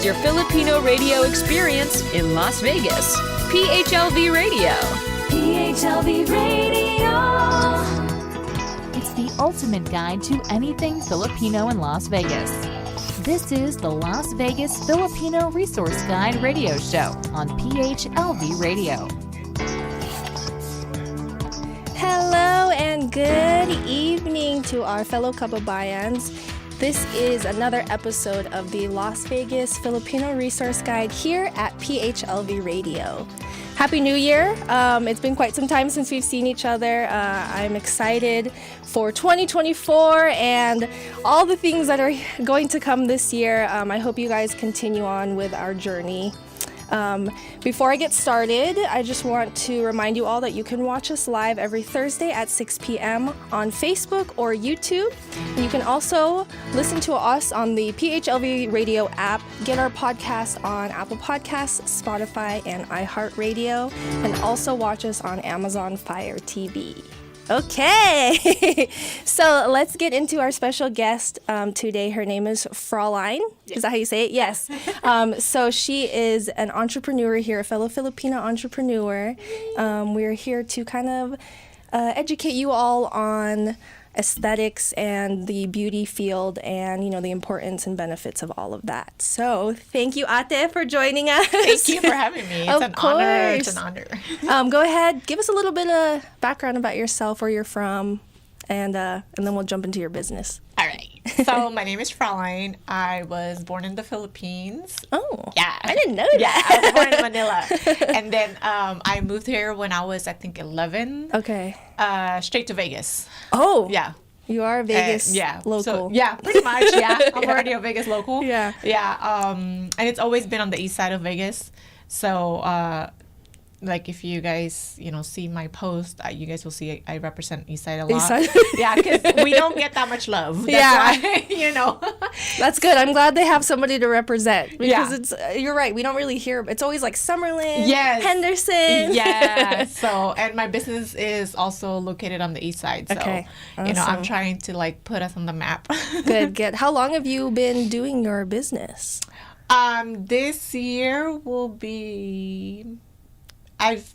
your Filipino radio experience in Las Vegas. PHLV Radio. PHLV Radio. It's the ultimate guide to anything Filipino in Las Vegas. This is the Las Vegas Filipino Resource Guide radio show on PHLV Radio. Hello and good evening to our fellow kababayans. This is another episode of the Las Vegas Filipino Resource Guide here at PHLV Radio. Happy New Year. It's been quite some time since we've seen each other. I'm excited for 2024 and all the things that are going to come this year. I hope you guys continue on with our journey. Before I get started, I just want to remind you all that you can watch us live every Thursday at 6 p.m. on Facebook or YouTube. You can also listen to us on the PHLV Radio app, get our podcast on Apple Podcasts, Spotify, and iHeartRadio, and also watch us on Amazon Fire TV. Okay, so let's get into our special guest today. Her name is Fraulein. Is that how you say it? Yes. So she is an entrepreneur here, a fellow Filipino entrepreneur. We're here to kind of educate you all on aesthetics and the beauty field and, you know, the importance and benefits of all of that. So thank you, Ate, for joining us. Thank you for having me. It's an honor. It's an honor. Go ahead. Give us a little bit of background about yourself, where you're from, and then we'll jump into your business. All right. So my name is Fraulein. I was born in the Philippines. Oh. Yeah. I didn't know that. Yeah, I was born in Manila. And then I moved here when I was, I think, 11. Okay. Straight to Vegas. Oh. Yeah. You are a Vegas local. So, yeah, pretty much. Yeah. I'm already a Vegas local. Yeah. Yeah. And it's always been on the east side of Vegas. So, like if you guys, you know, see my post, you guys will see I represent East Side a lot. East Side. Yeah, because we don't get that much love. That's why, you know. That's good. I'm glad they have somebody to represent because Yeah. it's. You're right. We don't really hear. It's always like Summerlin, Yes. Henderson. Yeah. So, and my business is also located on the east side. So, Okay. you know, I'm Awesome. trying to like put us on the map. Good. How long have you been doing your business? This year will be. I've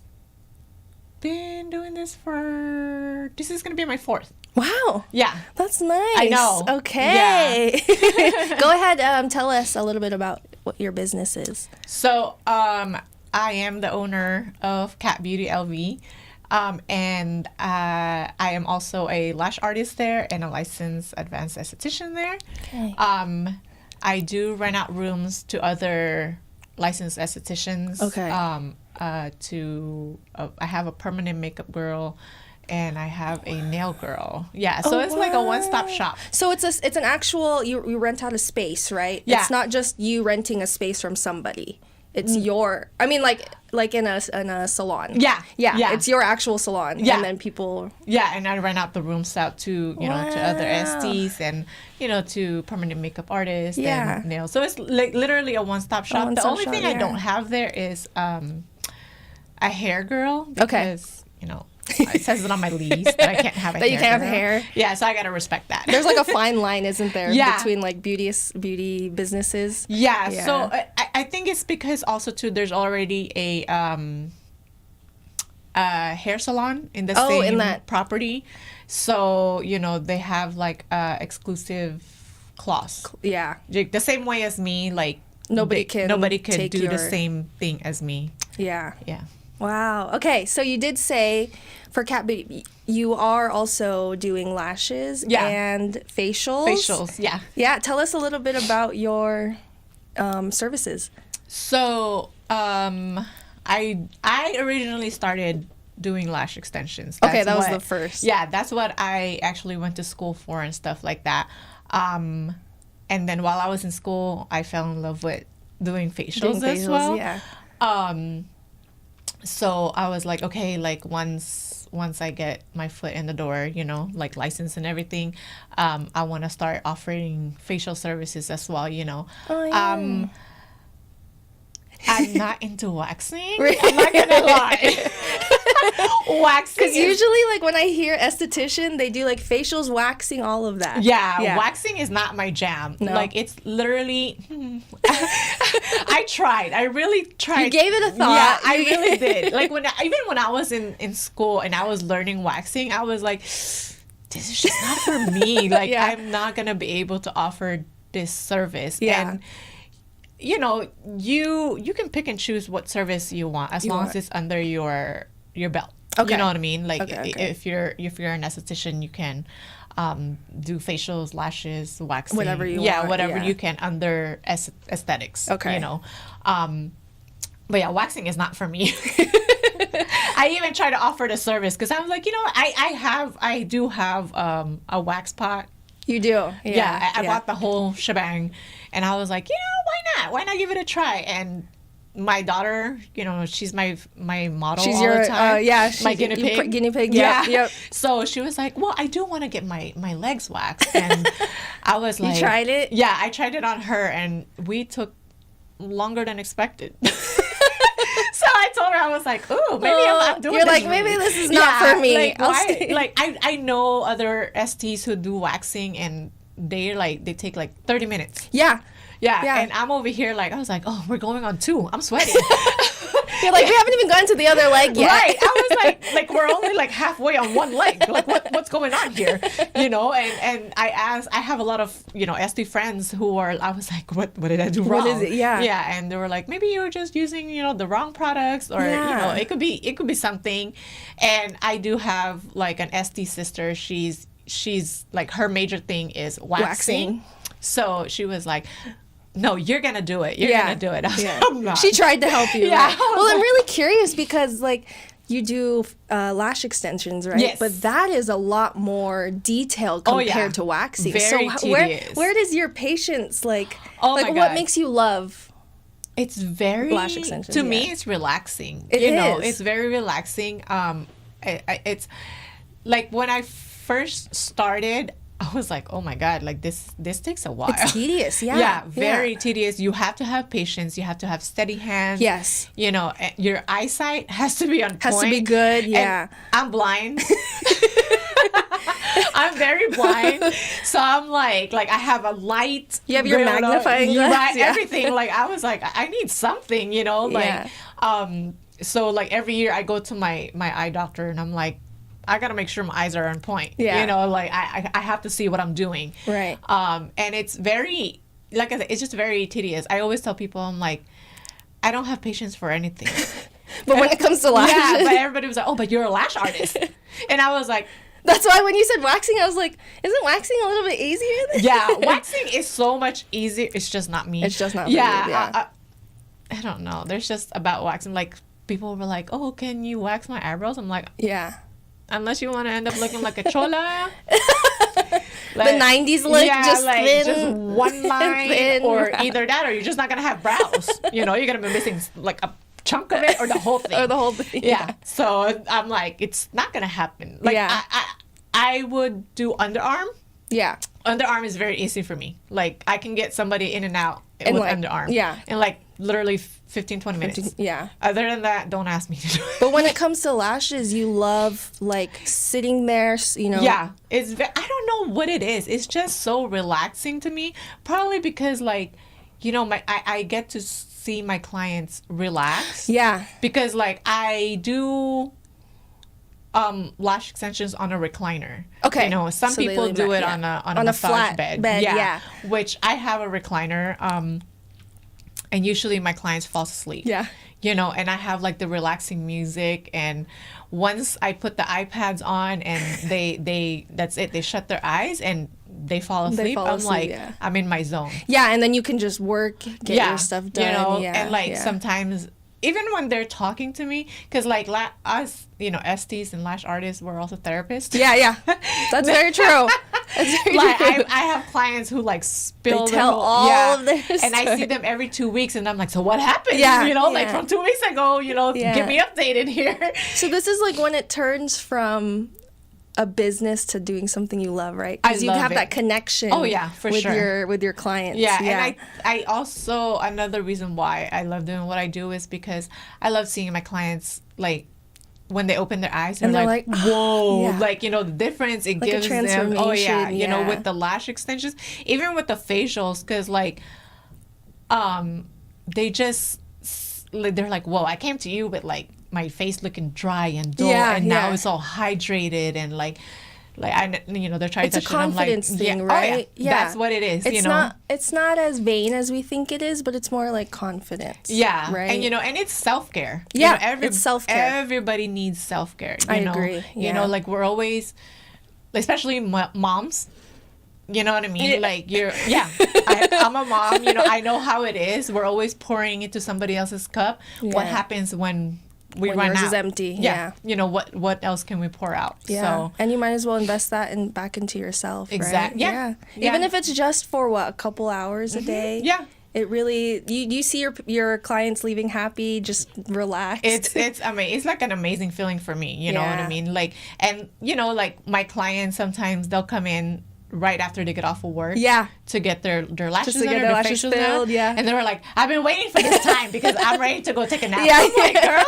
been doing this for. This is gonna be my 4th. Wow. Yeah. That's nice. I know. Okay. Go ahead. Tell us a little bit about what your business is. So, I am the owner of KAHT Beauty LV. And I am also a lash artist there and a licensed advanced esthetician there. Okay. I do rent out rooms to other licensed estheticians. Okay. I have a permanent makeup girl, and I have a nail girl. Yeah, so it's like a one-stop shop. So it's an actual you rent out a space, right? Yeah. It's not just you renting a space from somebody. It's your. I mean, like in a salon. Yeah. It's your actual salon. Yeah. And then people. Yeah, and I rent out the rooms out to to other STs and to permanent makeup artists Yeah. and nails. So it's like literally a one-stop shop. The one-stop only shop, thing I yeah. don't have there is a hair girl Okay. because it says it on my lease that I can't have a That hair you can't have girl. hair. Yeah, so I gotta respect that. There's like a fine line, isn't there? Yeah. Between like beauty businesses. Yeah, Yeah. so I think it's because also too there's already a hair salon in the same in that property, so they have like exclusive clause. Yeah. Like, the same way as me, like Nobody could take do your- the same thing as me. Yeah. Yeah. Wow. Okay, so you did say for KAHT Beauty, you are also doing lashes Yeah. and facials. Facials, yeah. Yeah. Tell us a little bit about your services. So I originally started doing lash extensions. Okay, that was the first. Yeah, that's what I actually went to school for and stuff like that. And then while I was in school, I fell in love with doing facials as well. Yeah. So I was like, okay, like once I get my foot in the door, like license and everything, I want to start offering facial services as well, Oh, yeah. I'm not into waxing. Really? I'm not gonna lie. Waxing Because is usually, like, when I hear esthetician, they do like facials, waxing, all of that. yeah, waxing is not my jam. No. Like, it's literally I tried. I really tried. You gave it a thought. Yeah, I really did. Like, even when I was in school and I was learning waxing, I was like, this is just not for me. Like, Yeah. I'm not gonna be able to offer this service. Yeah. And you know, you can pick and choose what service you want as long as it's under your belt. Okay. You know what I mean? Like, Okay. if you're an esthetician, you can do facials, lashes, waxing, Whatever you yeah, want, whatever yeah. you can under aesthetics. Okay. You know, but yeah, waxing is not for me. I even try to offer the service because I was like, you know, I do have a wax pot. You do. Yeah, I bought the whole shebang, and I was like, you know, why not? Why not give it a try? And my daughter, you know, she's my model She's all your the time. yeah, my she's guinea pig. Guinea pig. Yeah. Yep. So she was like, well, I do want to get my legs waxed, and I was like, You tried it? Yeah, I tried it on her, and we took longer than expected. So I told her, I was like, "Ooh, maybe I'm doing You're this like, maybe this is not for me. Like, I'll why- stay. like I know other STs who do waxing, and they take like 30 minutes. Yeah. Yeah, and I'm over here like, I was like, oh, we're going on 2. I'm sweating. You're like, we haven't even gotten to the other leg yet. Right. I was like we're only like halfway on one leg. Like, what's going on here? You know, and I have a lot of, you know, SD friends who are, I was like, what did I do wrong? What is it? Yeah. Yeah. And they were like, maybe you're just using, you know, the wrong products, or, you know, it could be something. And I do have like an SD sister. She's like, her major thing is waxing. So she was like, no, you're gonna do it. You're gonna do it. I was like, I'm not. She tried to help you. Yeah. Right? Well, I'm really curious because like you do lash extensions, right? Yes. But that is a lot more detailed Oh, yeah. compared to waxing. Very so where tedious. does your patience like? Oh, like my what God. makes you love? It's very Lash extensions, to me. yeah. It's relaxing. It you know, is. it's very relaxing. It's like when I first started, I was like, oh my God, like this takes a while. It's tedious. Yeah. Yeah, very tedious. You have to have patience. You have to have steady hands. Yes. You know, your eyesight has to be on Has to point. be good. And Yeah. I'm blind. I'm very blind. So I'm like I have a light. You have your going on. magnifying Right, glass, yeah. everything. Like, I was like, I need something, you know? Like, Yeah. so like every year I go to my eye doctor, and I'm like, I gotta make sure my eyes are on point. Yeah. You know, like I have to see what I'm doing. Right. And it's very, like I said, it's just very tedious. I always tell people, I'm like, I don't have patience for anything. But when it comes to lashes, Yeah, but everybody was like, oh, but you're a lash artist. And I was like, that's why when you said waxing, I was like, isn't waxing a little bit easier? yeah, waxing is so much easier. It's just not me. It's just not for you, yeah. I don't know. There's just about waxing. Like, people were like, oh, can you wax my eyebrows? I'm like, Yeah. unless you want to end up looking like a chola. The 90s look, yeah, just like thin. just one line, Thin, or right. either that, or you're just not gonna have brows. You know, you're gonna be missing like a chunk of it, or the whole thing. Or the whole thing. Yeah. So I'm like, it's not gonna happen. Like, Yeah. I would do underarm. Yeah. Underarm is very easy for me. Like, I can get somebody in and out In with like- underarm. yeah. In like literally 15, 20 minutes. Yeah. Other than that, don't ask me to do it. But when it comes to lashes, you love like sitting there, you know. Yeah, I don't know what it is. It's just so relaxing to me. Probably because, like, you know, I get to see my clients relax. Yeah. Because, like, I do lash extensions on a recliner. Okay. You know, some So they people lean do back, it yeah. on a On a massage flat bed. bed, yeah. Which I have a recliner. And usually my clients fall asleep. Yeah. You know, and I have like the relaxing music, and once I put the iPads on and they that's it, they shut their eyes and they fall asleep. fall I'm asleep, like, yeah. I'm in my zone. Yeah, and then you can just work, get your stuff done. You know, yeah, and like yeah. sometimes even when they're talking to me, because like us, you know, STs and lash artists, we're also therapists. Yeah, yeah. That's very true. That's very Like true. I have clients who like spill They their tell whole- all of their and I see story. them every 2 weeks, and I'm like, so what happened? Yeah, You know, like yeah. from 2 weeks ago, you know, Yeah. get me updated here. So this is like when it turns from a business to doing something you love, right? Because you love have it. that connection. Oh, yeah, for with sure. with your clients. Yeah, and I also, another reason why I love doing what I do is because I love seeing my clients, like, when they open their eyes, they're like, whoa, yeah. like, you know, the difference it Like a gives them. Oh, yeah, transformation, you know, yeah. with the lash extensions, even with the facials, because, like, they just, like, they're like, whoa, I came to you with, like, my face looking dry and dull, and now it's all hydrated and, like I, you know, they're trying It's to a touch it. I'm like, confidence thing, yeah, right? Oh, yeah. Yeah. That's what it is, It's you know. it's not as vain as we think it is, but it's more like confidence. Yeah, right. and you know, and it's self-care. Yeah, you know, it's self-care. Everybody needs self-care. I know? agree, You yeah. know, like we're always, especially moms. You know what I mean? Yeah. Like I'm a mom. You know, I know how it is. We're always pouring into somebody else's cup. Yeah. What happens when we When run yours out? is empty, yeah. You know what else can we pour out? Yeah, So and you might as well invest that back into yourself. Exact- Right? yeah. Even Yeah. if it's just for a couple hours a day. Yeah. It really you see your clients leaving happy, just relaxed. I mean, it's like an amazing feeling for me. You know what Yeah. I mean? Like, and you know, like my clients sometimes they'll come in right after they get off of work. Yeah. To get their lashes to get done or their lashes facials done. filled, yeah. And they were like, I've been waiting for this time because I'm ready to go take a nap. Yeah, I'm like, girl,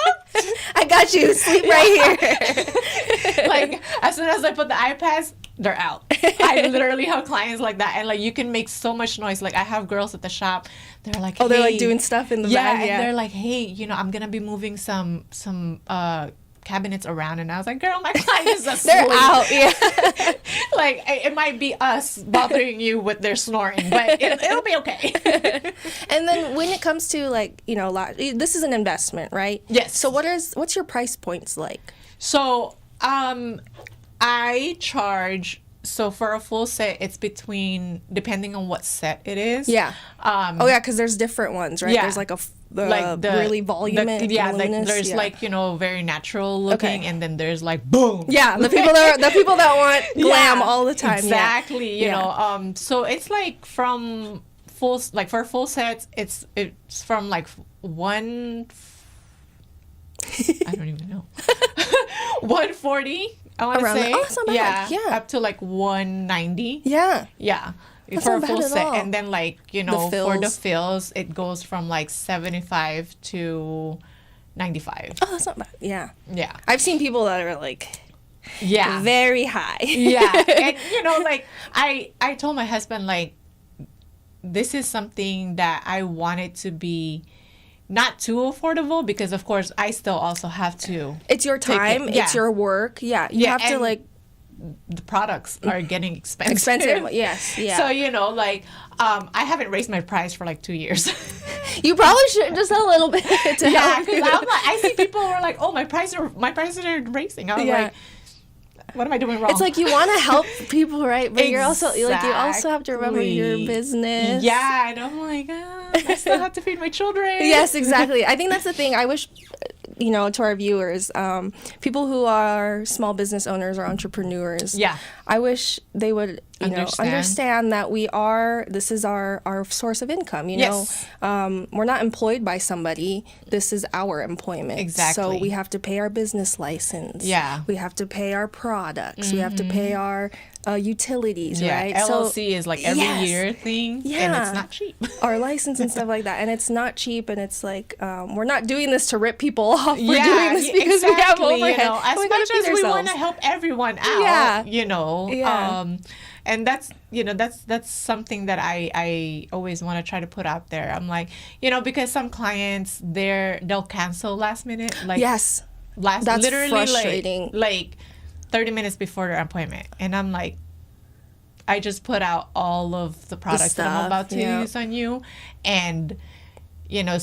I got you. Sleep right here. like as soon as I put the iPads, they're out. I literally have clients like that, and like you can make so much noise. Like I have girls at the shop, they're like, Oh, they're like "Hey." doing stuff in the yeah, bag. Yeah, and they're like, hey, you know, I'm gonna be moving some cabinets around, and I was like, girl, my client is asleep. they're out. Yeah. Like it might be us bothering you with their snoring, but it'll be okay. And then when it comes to like, you know, this is an investment, right? Yes. So what's your price points like? So I charge. So for a full set, it's between, depending on what set it is. Yeah. Oh yeah, because there's different ones, right? Yeah. There's like like the really voluminous. like there's like, you know, very natural looking, Okay. and then there's like boom. Yeah, the people that want glam all the time. Exactly. Yeah. You know, so it's like from for full sets, it's from like I don't even know. 140, I want to Around say. that. Oh, that's not bad. Yeah. Up to like 190. Yeah. Yeah. That's For a not full bad at set. all. And then like, you know, for the fills. fills, it goes from like 75 to 95. Oh, that's not bad. Yeah. Yeah. I've seen people that are like Yeah. very high. Yeah. And you know, like I told my husband, like, this is something that I wanted to be not too affordable, because of course I still also have to It's your take it. time. Yeah. It's your work. Yeah. You Yeah, have to and like the products are getting expensive. expensive. Yes. Yeah. So, you know, like, I haven't raised my price for like 2 years. You probably should just a little bit to Yeah, help. because I'm like, I see people who are like, oh, my prices are raising. I was Yeah. like, what am I doing wrong? It's like you want to help people, right? But you're also like you also have to remember your Exactly. business. Yeah, and I'm like, I still have to feed my children. Yes, exactly. I think that's the thing. I wish, you know, to our viewers, people who are small business owners or entrepreneurs. Yeah. I wish they would, you know, understand that this is our source of income. You Yes. know, we're not employed by somebody. This is our employment. Exactly. So we have to pay our business license. Yeah. We have to pay our products. We have to pay our utilities, Yeah, right? LLC is like every Yes. year thing, and Yeah. it's not cheap. Our license and stuff like that, and it's not cheap, and it's like we're not doing this to rip people off. We're doing this because we have exactly, overhead. you know, as we gotta much feed as we want ourselves. to help everyone out, Yeah. you know, Yeah. and that's, you know, that's something that I always want to try to put out there. I'm like, you know, because some clients they'll cancel last minute, like Yes, that's literally frustrating. like 30 minutes before their appointment, and I'm like, I just put out all of the products that I'm stuff, about to yeah. use on you, and you know,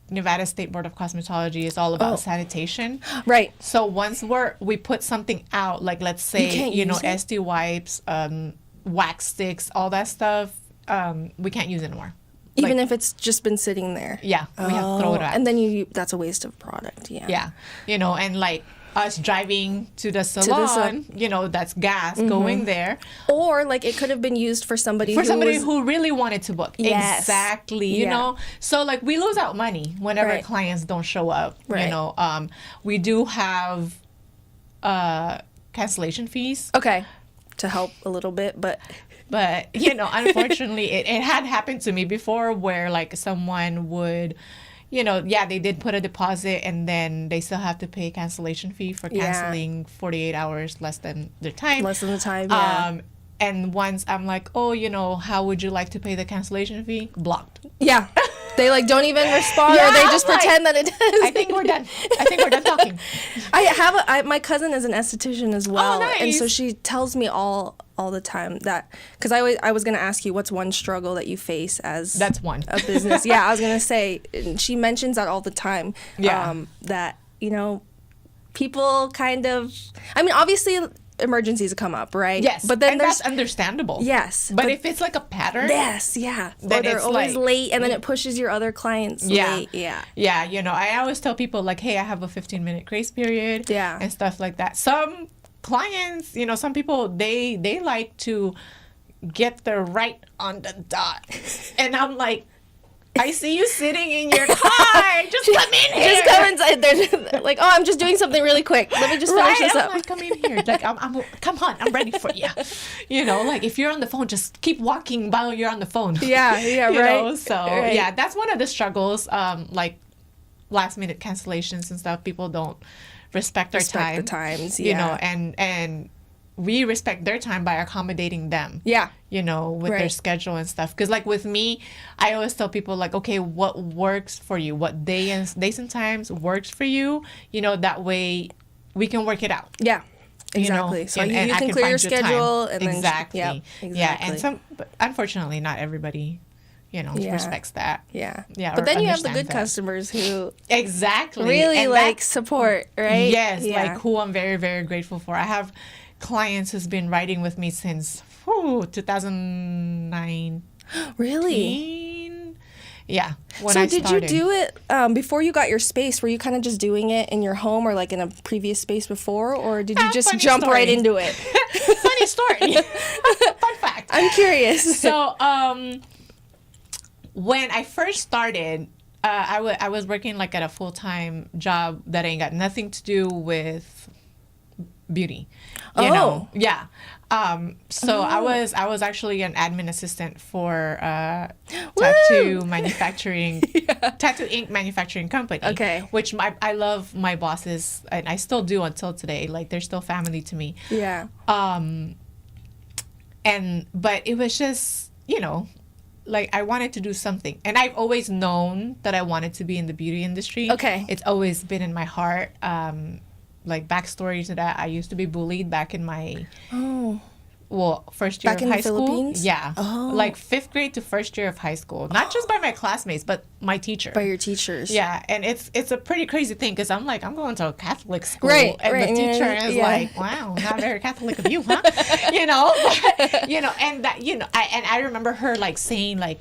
Nevada State Board of Cosmetology is all about sanitation. right. So once we put something out, like let's say, can't you know, use it? SD wipes, wax sticks, all that stuff, we can't use anymore. Even Like, if it's just been sitting there. yeah, we have to throw it out. And then that's a waste of product. Yeah. Yeah, you know, and like us driving to the salon, you know, that's gas going there. Or like it could have been used for somebody Who really wanted to book. Yes. Exactly. You Yeah. know, so like we lose out money whenever Right. clients don't show up. You Right. know, we do have cancellation fees. Okay. To help a little bit, but you know, unfortunately, it had happened to me before where like someone would, you know, they did put a deposit and then they still have to pay a cancellation fee for canceling 48 hours less than their time. Less than the time, yeah. And once I'm like, oh, you know, how would you like to pay the cancellation fee? Blocked. Yeah. They like don't even respond, Yeah, or they just I'm like, pretend that it does. I think we're done. I think we're done talking. My cousin is an esthetician as well, nice. and so she tells me all the time that, because I was gonna ask you what's one struggle that you face as That's one. a business. Yeah, I was gonna say, and she mentions that all the time. Yeah. That, you know, people kind of, I mean, obviously emergencies come up, right? Yes, but then and there's that's understandable. yes, but if it's like a pattern, yes, yeah, then or they're it's always like- late, and then it pushes your other clients late. Yeah, you know, I always tell people like, hey, I have a 15-minute grace period, Yeah. and stuff like that. Some clients, you know, some people they like to get there right on the dot, and I'm like, I see you sitting in your car. Just come in here. Just come inside. They're like, oh, I'm just doing something really quick. Let me just finish this I'm up. like, come in here. Like, come on, I'm ready for you. You know, like if you're on the phone, just keep walking while you're on the phone. Yeah, You right. know? So Right. yeah, that's one of the struggles. Like last minute cancellations and stuff. People don't respect our Respect time. the times, You yeah. know, and we respect their time by accommodating them. Yeah. You know, with their Right. schedule and stuff. Because like with me, I always tell people like, okay, what works for you? What days and times works for you? You know, that way we can work it out. Yeah. You know, Exactly. So and you I can clear find your time. schedule and then exactly. Yep, Yeah, and exactly. but unfortunately, not everybody, you know, Yeah. respects that. Yeah. Yeah, But or then you have the understands good that. customers who Exactly. really And like that's- support, right? Yes, Yeah. like who I'm very, very grateful for. I have clients who's been writing with me since 2019. Really? Yeah. When So I did started. you do it before you got your space? Were you kind of just doing it in your home or like in a previous space before, or did you just funny jump story. right into it? Funny story. Fun fact. I'm curious. So, when I first started, I was working like at a full-time job that ain't got nothing to do with beauty. You know? Yeah. So I was actually an admin assistant for tattoo manufacturing, tattoo ink manufacturing company. Okay. Which I love my bosses, and I still do until today. Like they're still family to me. Yeah. But it was just, you know, like I wanted to do something, and I've always known that I wanted to be in the beauty industry. Okay. It's always been in my heart. Like backstory to that, I used to be bullied back in my first year Back of in the high school. Philippines? Yeah. Oh. Like 5th grade to 1st year of high school. Not just by my classmates, but my teacher. By your teachers. Yeah, and it's a pretty crazy thing because I'm like, I'm going to a Catholic school, Right, and right, the teacher yeah, is yeah. like, wow, not very Catholic of you, huh? You know, but, you know, and that, you know, I remember her like saying like,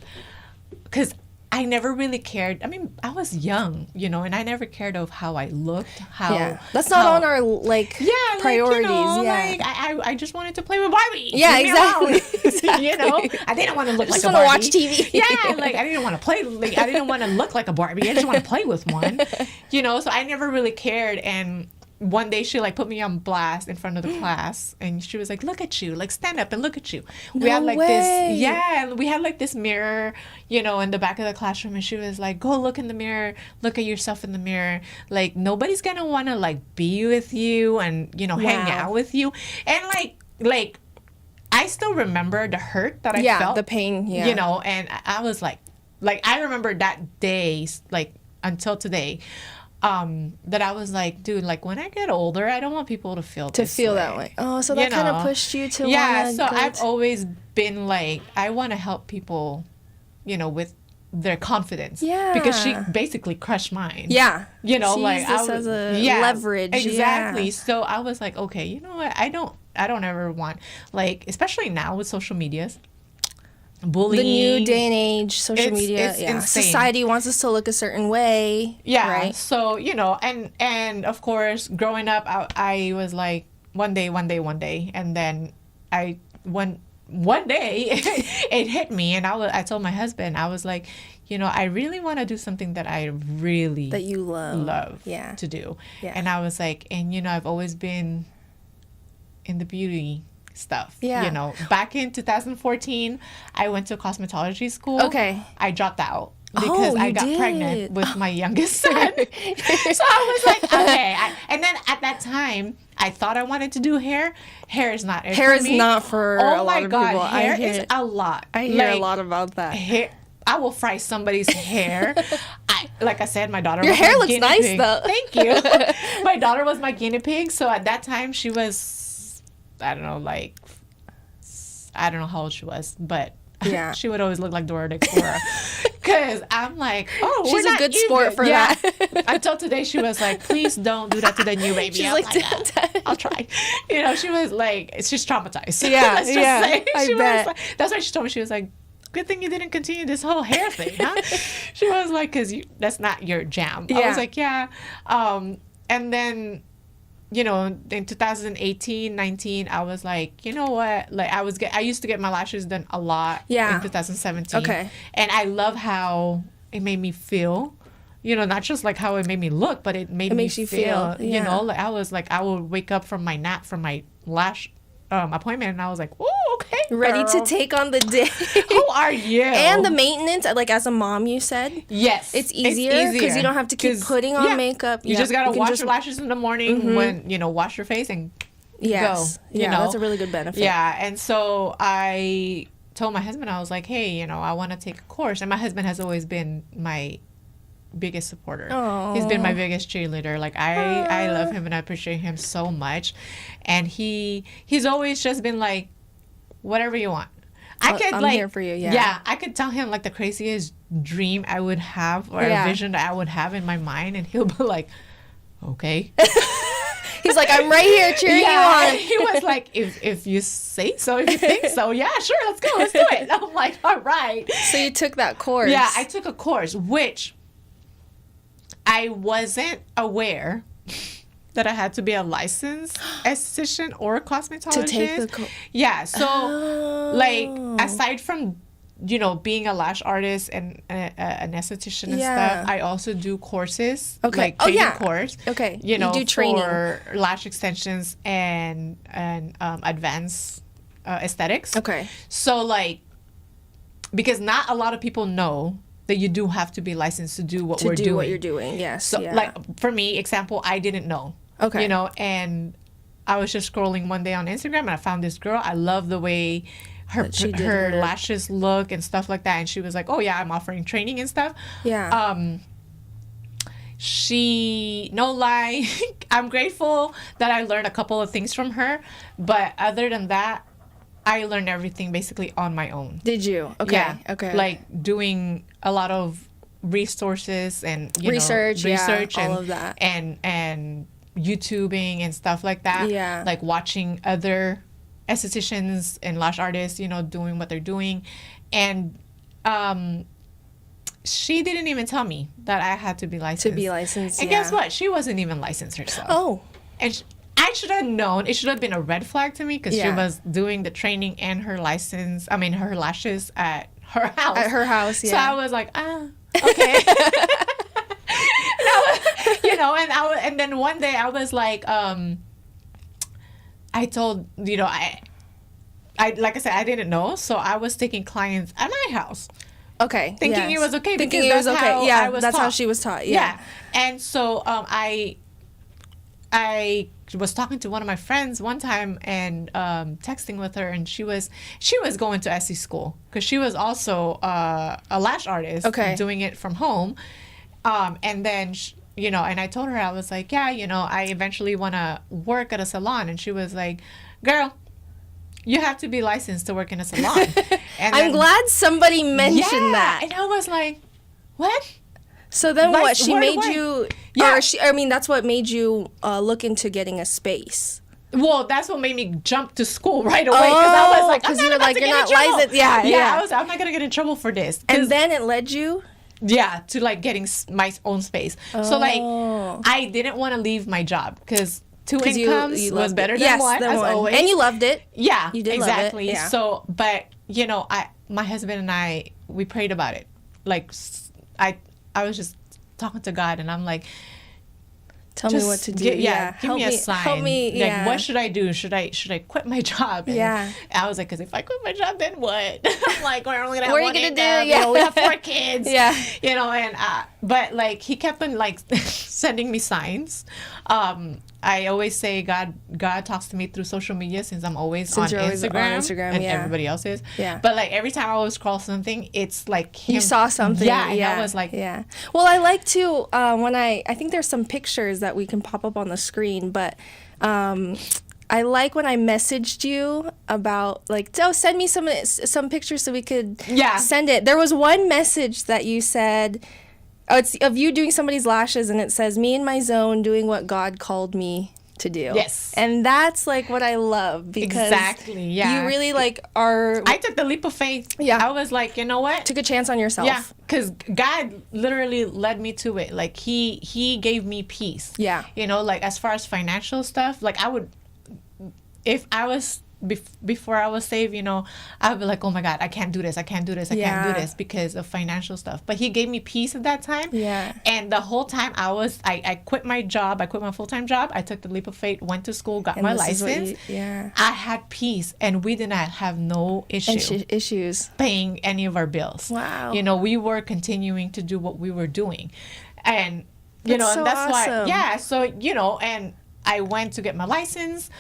because I never really cared. I mean, I was young, you know, and I never cared of how I looked. Yeah. That's not on our like priorities. Like, you know, yeah. like I just wanted to play with Barbie. Yeah, Leave me alone. exactly. You know, I didn't want to look like just a wanna Barbie. watch TV. Yeah, like I didn't want to play. Like I didn't want to look like a Barbie. I just want to play with one. You know, so I never really cared. And one day she like put me on blast in front of the class, and she was like, "Look at you! Like stand up and look at you." We had like way. this, yeah. We had like this mirror, you know, in the back of the classroom, and she was like, "Go look in the mirror. Look at yourself in the mirror. Like nobody's gonna want to like be with you and you know hang Wow. out with you." And like I still remember the hurt that I Yeah, felt, the pain, yeah. you know, and I was like I remember that day, like until today. That I was like, dude, like when I get older, I don't want people to feel that way. Oh, so that You kind of know? pushed you to Yeah, wanna so go I've to- always been like, I want to help people, you know, with their confidence. Yeah. Because she basically crushed mine. Yeah. You know, She like used this as a leverage. Exactly. Yeah. So I was like, okay, you know what? I don't ever want, like, especially now with social medias, bullying. The new day and age, social It's- media. it's Yeah. insane. Society wants us to look a certain way. Yeah. Right. So, you know, and of course, growing up, I was like, one day, and then one day it hit me, and I told my husband, I was like, you know, I really want to do something that I really That you love. love Yeah. to do. Yeah. And I was like, and you know, I've always been in the beauty stuff. Yeah. You know, back in 2014, I went to cosmetology school. Okay. I dropped out because I got pregnant with my youngest son. So I was like, okay. And then at that time, I thought I wanted to do hair. Hair is not it Hair for is me. not for a lot of people. Hair is a lot. I hear a lot about that. Hair, I will fry somebody's hair. Like I said, my daughter. Your was hair my looks guinea nice pig. though. Thank you. My daughter was my guinea pig. So at that time, she was, I don't know, like, I don't know how old she was, but yeah, she would always look like Dora the Explorer. Because I'm like, oh, she's a good sport for that. Until today, she was like, please don't do that to the new baby. She's I'm like, I'll try. You know, she was like, she's traumatized. Yeah, Let's just yeah, say. I She bet. was like, that's why she told me, she was like, good thing you didn't continue this whole hair thing, huh? She was like, because that's not your jam. I Yeah. was like, yeah. And then, you know, in 2018, 19, I was like, you know what? Like, I used to get my lashes done a lot Yeah. in 2017. Okay. And I love how it made me feel. You know, not just like how it made me look, but it made me makes you feel, You yeah. know, like I was like, I would wake up from my nap from my lash appointment, and I was like, oh, okay, Ready to girl. take on the day. Who are you? And the maintenance, like as a mom, you said. Yes, It's easier because you don't have to keep 'Cause, putting on yeah, makeup. You Yeah, just gotta can wash just- your lashes in the morning when you know, wash your face and Yes. go. You Yeah, know? that's a really good benefit. Yeah, and so I told my husband, I was like, hey, you know, I want to take a course, and my husband has always been my biggest supporter. He's been my biggest cheerleader. Like I love him and I appreciate him so much, and he's always just been like, whatever you want. I'm here for you, yeah. Yeah, I could tell him like the craziest dream I would have or Yeah. a vision that I would have in my mind, and he'll be like, okay. He's like, I'm right here cheering you on. He was like, if you say so, if you think so, yeah, sure, let's go, let's do it. I'm like, all right. So you took that course. Yeah, I took a course, which I wasn't aware that I had to be a licensed esthetician or a cosmetologist. To take the Yeah, so like aside from, you know, being a lash artist and an esthetician and Yeah. stuff, I also do courses. Okay. Like Oh, training yeah. course. Okay. You You know, do training. for lash extensions and advanced aesthetics. Okay. So like, because not a lot of people know that you do have to be licensed to do what To we're do doing. what you're doing. Yes. So yeah. like for me, example, I didn't know. Okay. You know, and I was just scrolling one day on Instagram and I found this girl. I love the way her she did her her- lashes look and stuff like that. And she was like, "Oh yeah, I'm offering training and stuff." Yeah. She, no lie, I'm grateful that I learned a couple of things from her. But other than that, I learned everything basically on my own. Did you? Okay. Yeah. Okay. Like doing a lot of resources and Research, know, yeah, research all and, of that. and YouTubing and stuff like that. Yeah. Like watching other estheticians and lash artists, you know, doing what they're doing. And she didn't even tell me that I had to be licensed. To be licensed, And yeah. guess what? She wasn't even licensed herself. Oh. And I should have known. It should have been a red flag to me because she Yeah. was doing the training and her her lashes at her house. At her house, yeah. So I was like, okay. You know, and then one day I was like, I told, you know, I like I said, I didn't know, so I was taking clients at my house. Okay. Thinking yes. it was okay Thinking because it was that's okay. how Yeah. I was That's how taught. she was taught. Yeah. And so I was talking to one of my friends one time and texting with her, and she was going to SE school because she was also a lash artist, Okay. doing it from home. And then you know, and I told her, I was like, yeah, you know, I eventually want to work at a salon, and she was like, girl, you have to be licensed to work in a salon. And I'm then- glad somebody mentioned that. and I was like, what? So then Like, what? She word made away. you. Yeah. Or I mean, that's what made you look into getting a space. Well, that's what made me jump to school right away because I was like, I'm 'cause not you were about like, to you're get in not trouble. licensed. Yeah, yeah. I was. I'm not gonna get in trouble for this. And then it led you. Yeah, to like getting my own space. So like, Oh. I didn't want to leave my job because two 'Cause you incomes was loved better it. than Yes, one, than as one. always. And you loved it. Yeah, You did love it, exactly. yeah. So, but you know, my husband and I, we prayed about it. Like, I was just talking to God, and I'm like, Tell me what to do. Give me Help a sign. Help me. Like, Yeah. what should I do? Should I quit my job? And I was like, because if I quit my job, then what? I'm like, we're only gonna have What are you one gonna income. do? You know, we have 4 kids. Yeah. You know, and but like he kept on like sending me signs. I always say God talks to me through social media since I'm always on you're always on Instagram, and yeah. everybody else is. Yeah. But like every time I would scroll something, it's like him. You saw something. Yeah. And I was like, yeah. Well, I like to when I think there's some pictures that we can pop up on the screen, but I like when I messaged you about like, oh, send me some pictures so we could send it. There was one message that you said. Oh, it's of you doing somebody's lashes, and it says, "Me in my zone, doing what God called me to do." Yes. And that's like what I love because you really like are. I took the leap of faith. Yeah. I was like, you know what? Took a chance on yourself. Yeah, because God literally led me to it. Like he gave me peace. Yeah. You know, like as far as financial stuff, like I would, if I was before I was saved, you know, I would be like, oh my God, I can't do this. I can't do this. I can't do this because of financial stuff. But he gave me peace at that time. Yeah. And the whole time I quit my job. I quit my full-time job. I took the leap of faith, went to school, got my license. I had peace, and we did not have no issues paying any of our bills. Wow. You know, we were continuing to do what we were doing. And, you know, so and that's awesome. why, so, you know, and I went to get my license.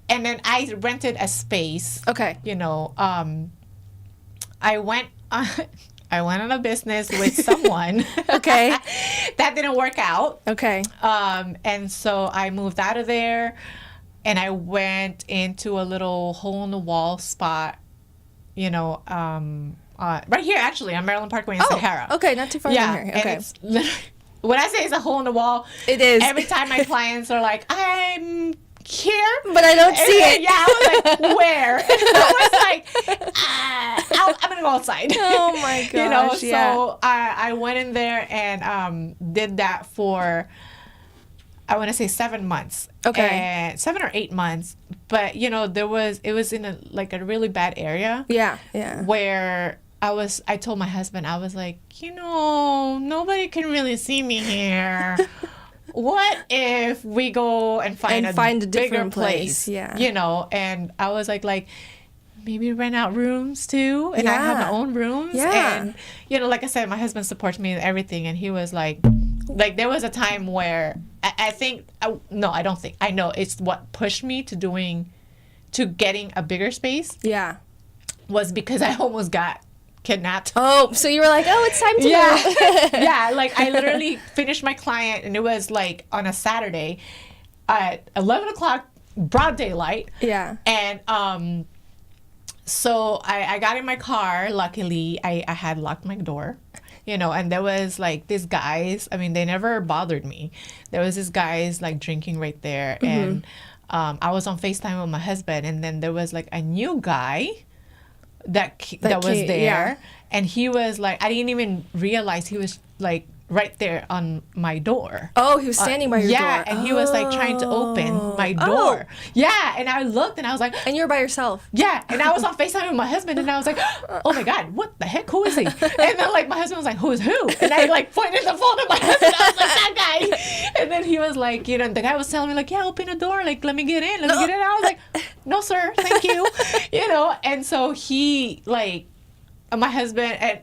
And then I rented a space. Okay. You know, I went on a business with someone. Okay. That didn't work out. Okay. And so I moved out of there, and I went into a little hole-in-the-wall spot, you know, right here, actually, on Maryland Parkway in Sahara. Okay, not too far from here. Okay. And it's literally, when I say it's a hole in the wall, it is. Every time my clients are like, I'm here, but I don't see it. Yeah, I was like, where? I was like, I'm gonna go outside. Oh my gosh! You know, so I went in there and did that for, I want to say 7 months. Okay. And 7 or 8 months, but you know, it was in a really bad area. Yeah, yeah. Where I told my husband, I was like, you know, nobody can really see me here. What if we go and find a different place? Yeah. You know, and I was like maybe rent out rooms too. And I have my own rooms. Yeah. And, you know, like I said, my husband supports me in everything. And he was like there was a time where I know it's what pushed me to getting a bigger space. Yeah. Was because I almost got kidnapped. Oh, so you were like, oh, it's time to move. Yeah, like I literally finished my client, and it was like on a Saturday at 11 o'clock, broad daylight. Yeah. And so I got in my car. Luckily, I had locked my door. You know, and there was like these guys. I mean, they never bothered me. There was these guys like drinking right there, and I was on FaceTime with my husband, and then there was like a new guy that was there, and he was like, I didn't even realize he was like right there on my door. Oh, he was standing by your door. Yeah, and he was like trying to open my door. Yeah, and I looked and I was like, and you're by yourself. Yeah, and I was on FaceTime with my husband, and I was like, oh my God, what the heck? Who is he? And then like my husband was like, who is who? And I like pointed the phone at my husband. I was like, that guy. And then he was like, you know, the guy was telling me like, yeah, open the door, like let me get in, let me get in. I was like, no sir, thank you. You know, and so he like, my husband and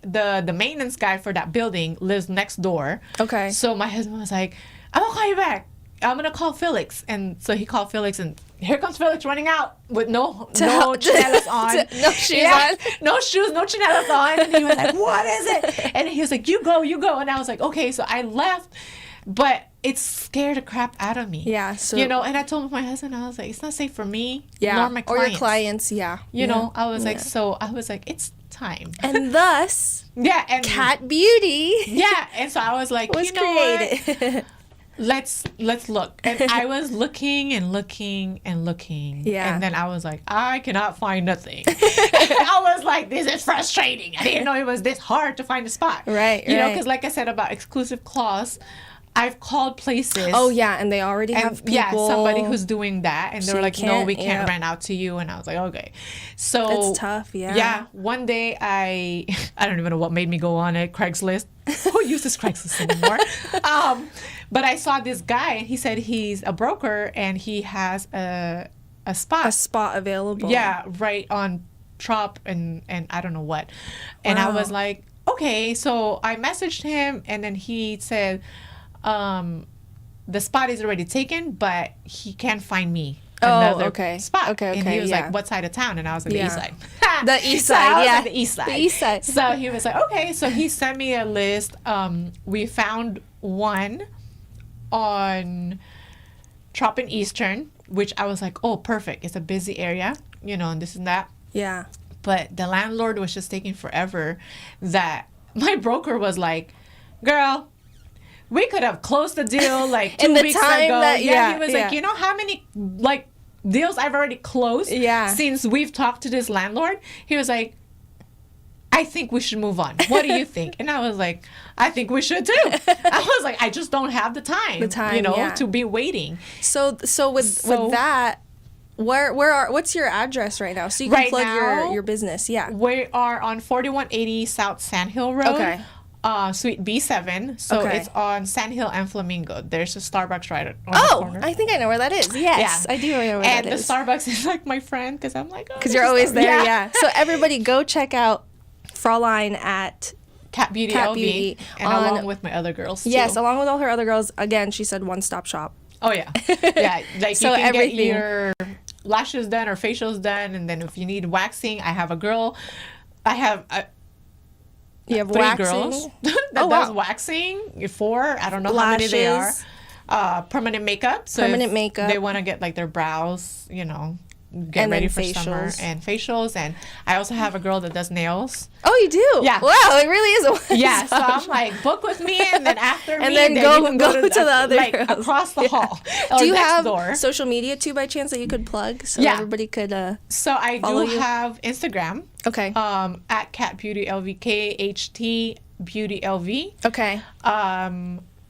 the maintenance guy for that building lives next door. Okay. So my husband was like, I'm gonna call you back. I'm gonna call Felix. And so he called Felix, and here comes Felix running out with no chinelas on. No shoes on. No shoes, no chinelas on. And he was like, what is it? And he was like, you go. And I was like, okay. So I left, but it scared the crap out of me. Yeah. So, you know, and I told my husband, I was like, it's not safe for me, yeah, nor my clients. Or your clients, yeah. You know, I was like, it's time. And thus, and KAHT Beauty. Yeah, and so I was like, was created. Let's look. And I was looking and looking and looking. Yeah. And then I was like, I cannot find nothing. I was like, this is frustrating. I didn't know it was this hard to find a spot. Right. You know, because like I said about exclusive clause, I've called places. Oh yeah, and they already have people. Yeah, somebody who's doing that, and they were you like, "No, we can't- can't yeah. rent out to you." And I was like, "Okay." So It's tough, yeah. Yeah, one day I don't even know what made me go on it. Craigslist. Who uses Craigslist anymore? But I saw this guy, and he said he's a broker, and he has a spot. A spot available. Yeah, right on Trop and I don't know what. And I was like, okay. So I messaged him, and then he said, the spot is already taken, but he can't find me another spot. Okay, and he was yeah. like, what side of town? And I was like, the east side. The east So I side, was yeah. like, the east side. The east side. So he was like, okay. So he sent me a list. We found one on Trop and Eastern, which I was like, oh, perfect. It's a busy area, and this and that. Yeah. But the landlord was just taking forever, that my broker was like, girl, we could have closed the deal like 2 In the weeks time ago. that- He was yeah. like, you know how many like deals I've already closed since we've talked to this landlord? He was like, I think we should move on. What do you think? And I was like, I think we should too. I was like, I just don't have the time, to be waiting. So with that, what's your address right now? So you can Right plug now, your business. Yeah. We are on 4180 South Sandhill Road. Okay. Suite B7. So Okay. it's on Sandhill and Flamingo. There's a Starbucks right on the corner. I think I know where that is. Yes, I do know where that And the is. Starbucks is like my friend, because I'm like, Because you're always there, yeah. So everybody go check out Fraulein at Cat Beauty Cat LV, Beauty and on- along with my other girls too. Yes, along with all her other girls. Again, she said one-stop shop. Oh yeah, yeah. Like So you can everything. get your lashes done or facials done, and then if you need waxing, I have a girl. I have You have 3 waxing. girls that Oh, does wow. waxing. 4, I don't know how many they are. Lashes. Permanent makeup. So Permanent if makeup. They want to get like their brows, get And ready then for summer, facials. and facials. And I also have a girl that does nails. Oh, you do? Yeah. Wow, it really is a one-stop Yeah, so I'm shop. like, book with me, and then after And me, then you go can to the other like girls. across the hall or Do you next have door. social media too, by chance, that you could plug so Yeah. everybody could? So I follow do you? have Instagram. Okay. At Cat Beauty LV, KAHT Beauty LV. Okay.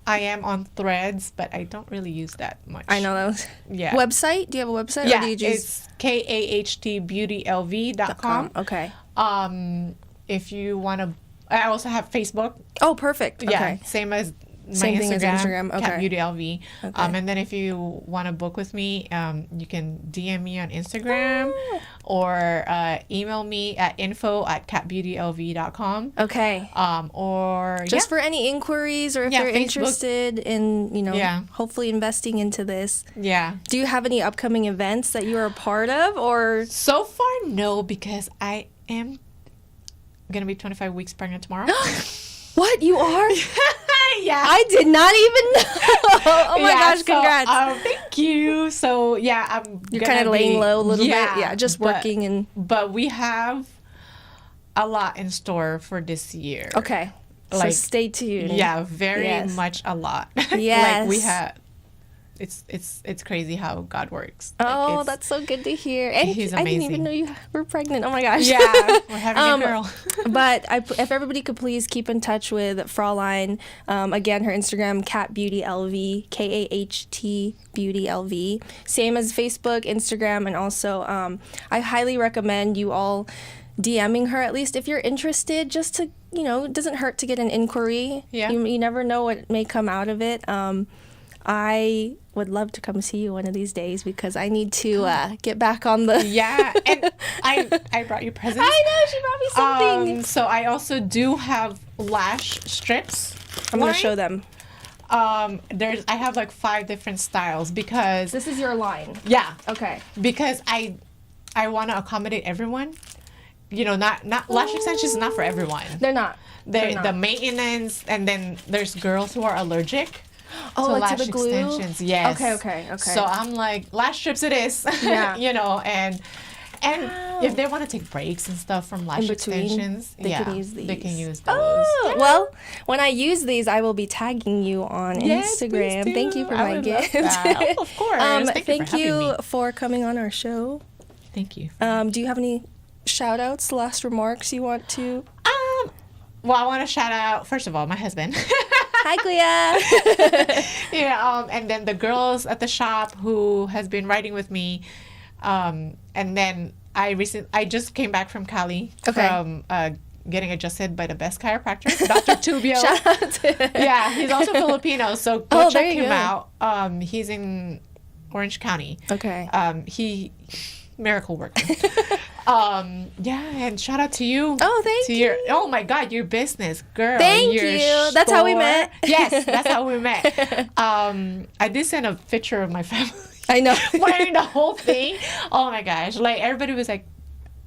I am on Threads, but I don't really use that much. I know that was. Yeah. Website? Do you have a website? Yeah, Or do you just it's KAHTBeautyLV.com. Okay. If you want to, I also have Facebook. Oh, perfect. Yeah, Okay. same as my Same Instagram, thing as Instagram, okay. Cat Beauty LV. Okay. And then if you want to book with me, you can DM me on Instagram or email me at info@catbeautylv.com. Okay. Or Just for any inquiries, or if Yeah, they're Facebook. interested in, Yeah. hopefully investing into this. yeah. Do you have any upcoming events that you are a part of, or? So far, no, because I am gonna be 25 weeks pregnant tomorrow. What, you are? Yeah. I did not even know. Oh my gosh, so, congrats. Thank you. So yeah, You're gonna kind of laying be- low a little yeah, bit. Yeah, just but- working and. But we have a lot in store for this year. Okay. So Like, stay tuned. Yeah, very Yes. much a lot. Yes. Like we had. It's crazy how God works. Like, Oh, it's- that's so good to hear. And He's I didn't even amazing. know you were pregnant. Oh my gosh. Yeah, we're having a girl. But if everybody could please keep in touch with Fraulein. Again, her Instagram, Cat Beauty LV, KAHT Beauty LV. Same as Facebook, Instagram, and also I highly recommend you all DMing her, at least if you're interested, just to, it doesn't hurt to get an inquiry. Yeah. You never know what may come out of it. I would love to come see you one of these days, because I need to get back on the. Yeah, and I brought you presents. I know, she brought me something. So I also do have lash strips. I'm going line. to show them. I have like 5 different styles because This is your line. yeah, Okay. because I want to accommodate everyone. Not lash extensions is not for everyone. They're not. They're not. The maintenance, and then there's girls who are allergic. Oh, to like lash to the glue? extensions. Yes. Okay. So I'm like, lash strips it is. Yeah. And if they want to take breaks and stuff from lash In between, extensions, they can use They these. can use those. Oh, Yeah. well, when I use these, I will be tagging you on Yes, please Instagram. do. Thank you for I my would love gift. that. Oh, of course. Thank you for having me. for coming on our show. Thank you. Do you have any shout outs, last remarks you want to? Well, I want to shout out, first of all, my husband. Hi, Kuya. Yeah, and then the girls at the shop who has been riding with me, and then I just came back from Cali from getting adjusted by the best chiropractor, Dr. Tubio. Shout out to Yeah, he's also Filipino, so go there check you him go. out. He's in Orange County. Okay. He miracle worker. Yeah, and shout out to you. Oh, thank you. Oh my God, your business, girl. Thank your you. That's how we store. met. Yes, that's how we met. I did send a picture of my family I know. wearing the whole thing. Oh my gosh, like everybody was like,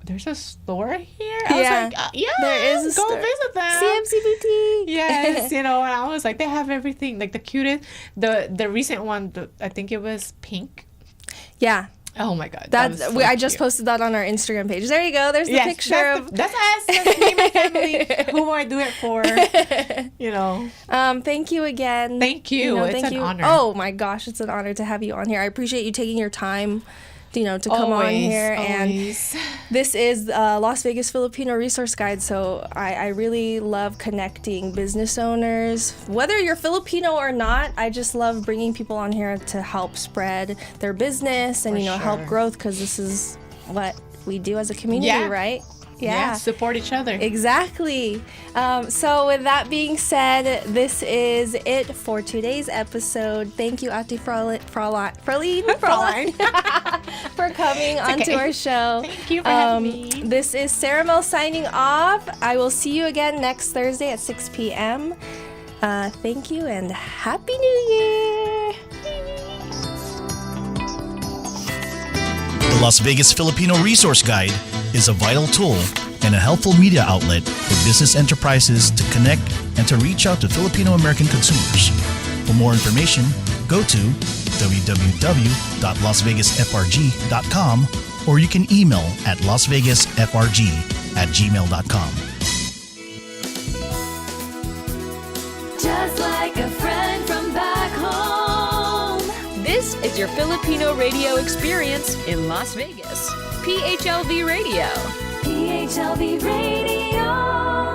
"There's a store here." I Yeah. was like, "Yeah, There is a go store. visit them." CMC Boutique. Yes, and I was like, they have everything, like the cutest. The recent one, I think it was pink. Yeah. Oh my God, That's that was so I just cute. posted that on our Instagram page. There you go. There's the Yes, picture of. that's us. That's me and my family. Who will I do it for? Thank you again. Thank you. It's thank an you. honor. Oh my gosh, it's an honor to have you on here. I appreciate you taking your time, to come on here. Always. And this is Las Vegas Filipino Resource Guide. So I really love connecting business owners, whether you're Filipino or not. I just love bringing people on here to help spread their business and For help sure. growth, because this is what we do as a community, Yeah. right? Yeah, support each other. Exactly. So with that being said, this is it for today's episode. Thank you, Ate Fraulein, for coming onto okay. our show. Thank you for having me. This is Sarah Mel signing off. I will see you again next Thursday at 6 p.m. Thank you and Happy New Year! The Las Vegas Filipino Resource Guide is a vital tool and a helpful media outlet for business enterprises to connect and to reach out to Filipino American consumers. For more information, go to www.lasvegasfrg.com or you can email at lasvegasfrg@gmail.com. Just like a friend from back home. This is your Filipino radio experience in Las Vegas. PHLV Radio. PHLV Radio.